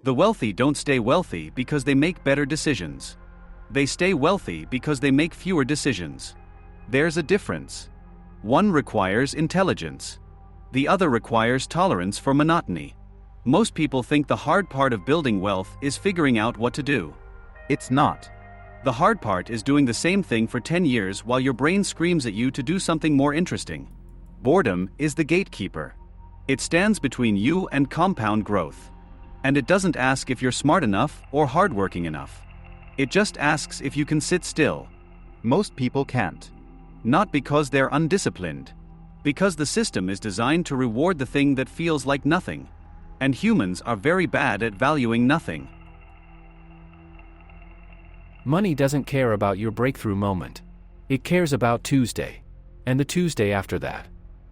The wealthy don't stay wealthy because they make better decisions. They stay wealthy because they make fewer decisions. There's a difference. One requires intelligence. The other requires tolerance for monotony. Most people think the hard part of building wealth is figuring out what to do. It's not. The hard part is doing the same thing for 10 years while your brain screams at you to do something more interesting. Boredom is the gatekeeper. It stands between you and compound growth. And it doesn't ask if you're smart enough or hardworking enough. It just asks if you can sit still. Most people can't. Not because they're undisciplined. Because the system is designed to reward the thing that feels like nothing. And humans are very bad at valuing nothing. Money doesn't care about your breakthrough moment. It cares about Tuesday. And the Tuesday after that.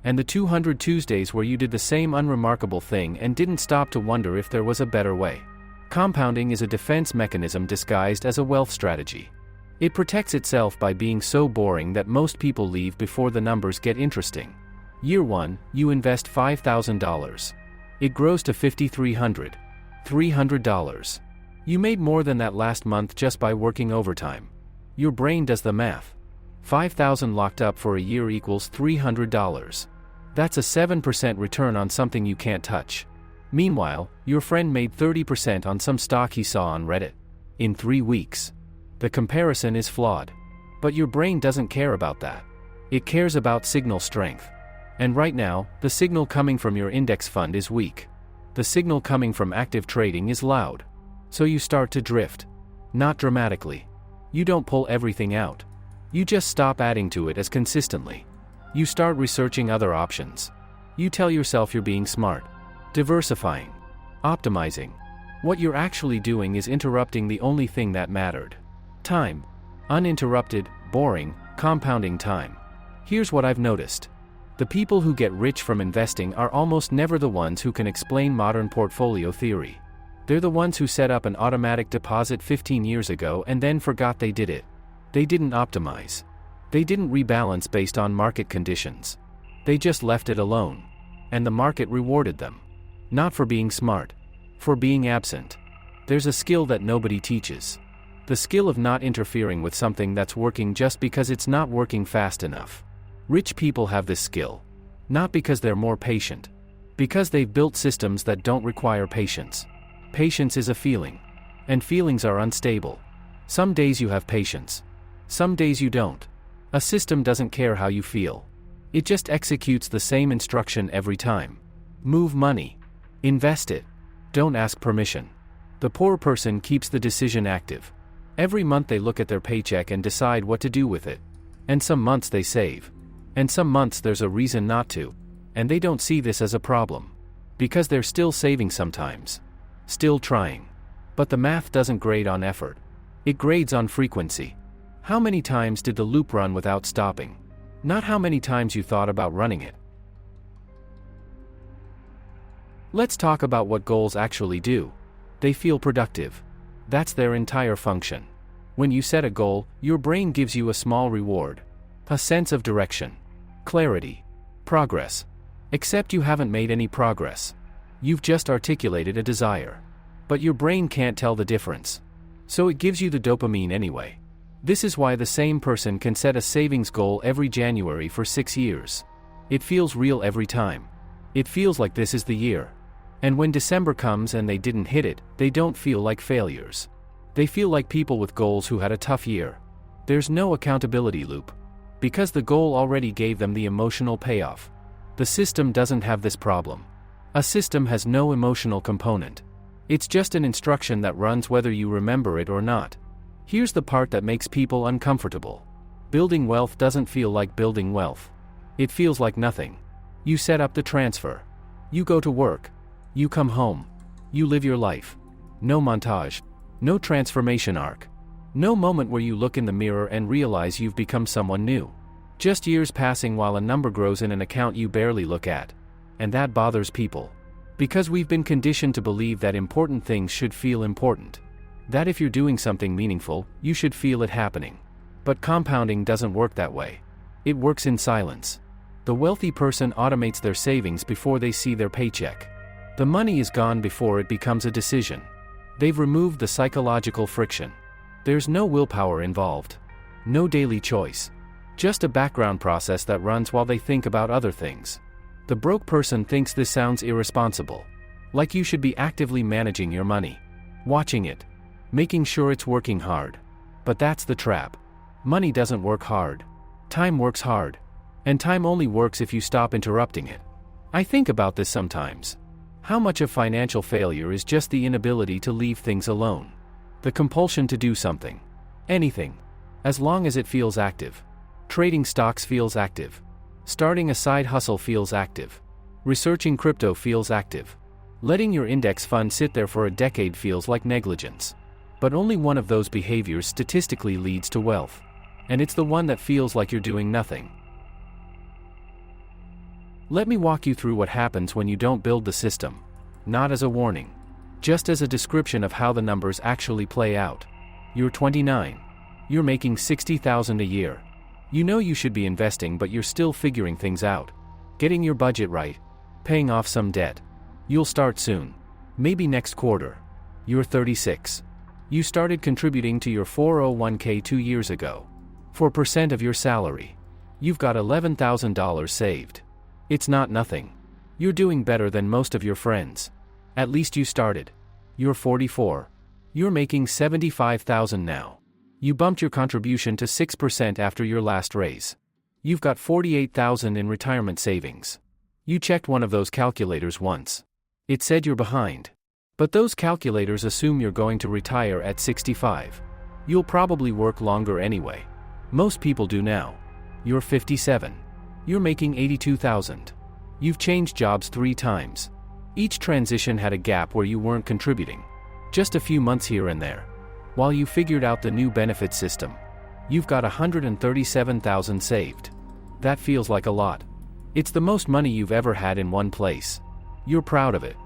And the 200 Tuesdays where you did the same unremarkable thing and didn't stop to wonder if there was a better way. Compounding is a defense mechanism disguised as a wealth strategy. It protects itself by being so boring that most people leave before the numbers get interesting. Year 1, you invest $5,000. It grows to $5,300. $300. You made more than that last month just by working overtime. Your brain does the math. $5,000 locked up for a year equals $300. That's a 7% return on something you can't touch. Meanwhile, your friend made 30% on some stock he saw on Reddit. In 3 weeks. The comparison is flawed. But your brain doesn't care about that. It cares about signal strength. And right now, the signal coming from your index fund is weak. The signal coming from active trading is loud. So you start to drift. Not dramatically. You don't pull everything out. You just stop adding to it as consistently. You start researching other options. You tell yourself you're being smart. Diversifying. Optimizing. What you're actually doing is interrupting the only thing that mattered. Time. Uninterrupted, boring, compounding time. Here's what I've noticed. The people who get rich from investing are almost never the ones who can explain modern portfolio theory. They're the ones who set up an automatic deposit 15 years ago and then forgot they did it. They didn't optimize. They didn't rebalance based on market conditions. They just left it alone. And the market rewarded them. Not for being smart. For being absent. There's a skill that nobody teaches. The skill of not interfering with something that's working just because it's not working fast enough. Rich people have this skill. Not because they're more patient. Because they've built systems that don't require patience. Patience is a feeling. And feelings are unstable. Some days you have patience. Some days you don't. A system doesn't care how you feel. It just executes the same instruction every time. Move money. Invest it. Don't ask permission. The poor person keeps the decision active. Every month they look at their paycheck and decide what to do with it. And some months they save. And some months there's a reason not to. And they don't see this as a problem. Because they're still saving sometimes. Still trying. But the math doesn't grade on effort. It grades on frequency. How many times did the loop run without stopping? Not how many times you thought about running it. Let's talk about what goals actually do. They feel productive. That's their entire function. When you set a goal, your brain gives you a small reward. A sense of direction. Clarity. Progress. Except you haven't made any progress. You've just articulated a desire. But your brain can't tell the difference. So it gives you the dopamine anyway. This is why the same person can set a savings goal every January for 6 years. It feels real every time. It feels like this is the year. And when December comes and they didn't hit it, they don't feel like failures. They feel like people with goals who had a tough year. There's no accountability loop. Because the goal already gave them the emotional payoff. The system doesn't have this problem. A system has no emotional component. It's just an instruction that runs whether you remember it or not. Here's the part that makes people uncomfortable. Building wealth doesn't feel like building wealth. It feels like nothing. You set up the transfer. You go to work. You come home. You live your life. No montage. No transformation arc. No moment where you look in the mirror and realize you've become someone new. Just years passing while a number grows in an account you barely look at. And that bothers people. Because we've been conditioned to believe that important things should feel important. That if you're doing something meaningful, you should feel it happening. But compounding doesn't work that way. It works in silence. The wealthy person automates their savings before they see their paycheck. The money is gone before it becomes a decision. They've removed the psychological friction. There's no willpower involved. No daily choice. Just a background process that runs while they think about other things. The broke person thinks this sounds irresponsible. Like you should be actively managing your money. Watching it. Making sure it's working hard. But that's the trap. Money doesn't work hard. Time works hard. And time only works if you stop interrupting it. I think about this sometimes. How much of financial failure is just the inability to leave things alone? The compulsion to do something. Anything. As long as it feels active. Trading stocks feels active. Starting a side hustle feels active. Researching crypto feels active. Letting your index fund sit there for a decade feels like negligence. But only one of those behaviors statistically leads to wealth. And it's the one that feels like you're doing nothing. Let me walk you through what happens when you don't build the system. Not as a warning. Just as a description of how the numbers actually play out. You're 29. You're making $60,000 a year. You know you should be investing, but you're still figuring things out. Getting your budget right. Paying off some debt. You'll start soon. Maybe next quarter. You're 36. You started contributing to your 401k 2 years ago. 4% of your salary. You've got $11,000 saved. It's not nothing. You're doing better than most of your friends. At least you started. You're 44. You're making $75,000 now. You bumped your contribution to 6% after your last raise. You've got $48,000 in retirement savings. You checked one of those calculators once. It said you're behind. But those calculators assume you're going to retire at 65. You'll probably work longer anyway. Most people do now. You're 57. You're making $82,000. You've changed jobs 3 times. Each transition had a gap where you weren't contributing. Just a few months here and there. While you figured out the new benefit system. You've got $137,000 saved. That feels like a lot. It's the most money you've ever had in one place. You're proud of it.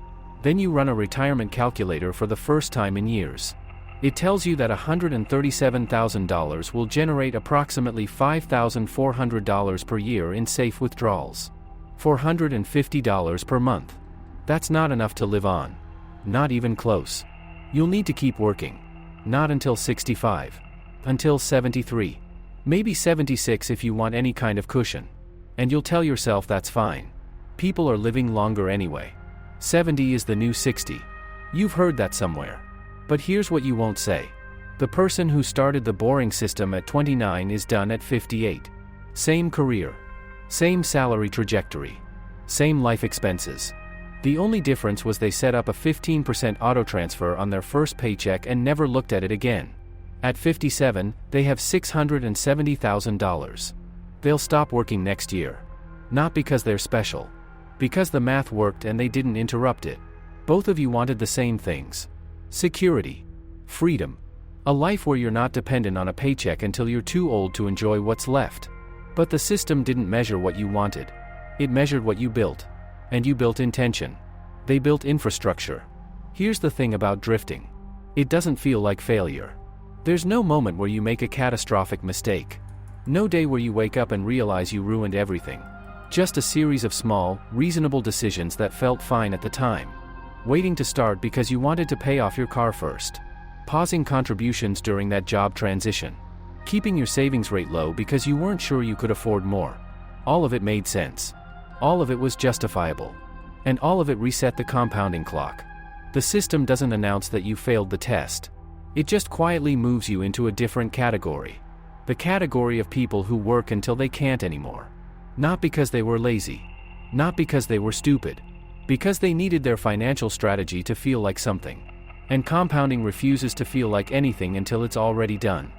Then you run a retirement calculator for the first time in years. It tells you that $137,000 will generate approximately $5,400 per year in safe withdrawals. $450 per month. That's not enough to live on. Not even close. You'll need to keep working. Not until 65. Until 73. Maybe 76 if you want any kind of cushion. And you'll tell yourself that's fine. People are living longer anyway. 70 is the new 60. You've heard that somewhere. But here's what you won't say. The person who started the boring system at 29 is done at 58. Same career. Same salary trajectory. Same life expenses. The only difference was they set up a 15% auto transfer on their first paycheck and never looked at it again. At 57, they have $670,000. They'll stop working next year. Not because they're special. Because the math worked and they didn't interrupt it. Both of you wanted the same things. Security. Freedom. A life where you're not dependent on a paycheck until you're too old to enjoy what's left. But the system didn't measure what you wanted. It measured what you built. And you built intention. They built infrastructure. Here's the thing about drifting. It doesn't feel like failure. There's no moment where you make a catastrophic mistake. No day where you wake up and realize you ruined everything. Just a series of small, reasonable decisions that felt fine at the time. Waiting to start because you wanted to pay off your car first. Pausing contributions during that job transition. Keeping your savings rate low because you weren't sure you could afford more. All of it made sense. All of it was justifiable. And all of it reset the compounding clock. The system doesn't announce that you failed the test. It just quietly moves you into a different category. The category of people who work until they can't anymore. Not because they were lazy. Not because they were stupid. Because they needed their financial strategy to feel like something. And compounding refuses to feel like anything until it's already done.